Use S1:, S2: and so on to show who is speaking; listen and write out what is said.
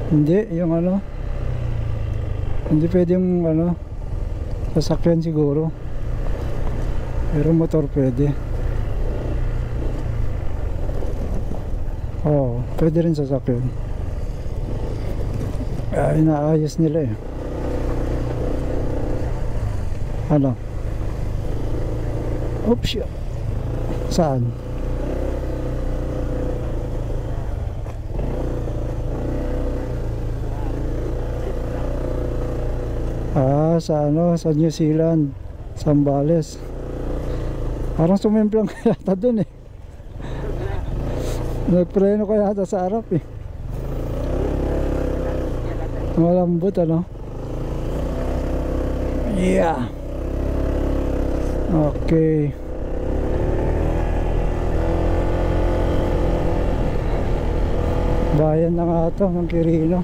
S1: Hindi, yung ano, hindi pwedeng ano, sasakyan siguro. Pero motor pwede. Oo, pwede rin sasakyan. Inaayos nila eh. Ano? Oops. Saan? Sa ano, sa New Zealand, Zambales. Parang sumemplang yata dun eh. Nagpreno ka yata sa harap eh. Malambot ano. Yeah. Okay. Bayan na nga ito ng Quirino.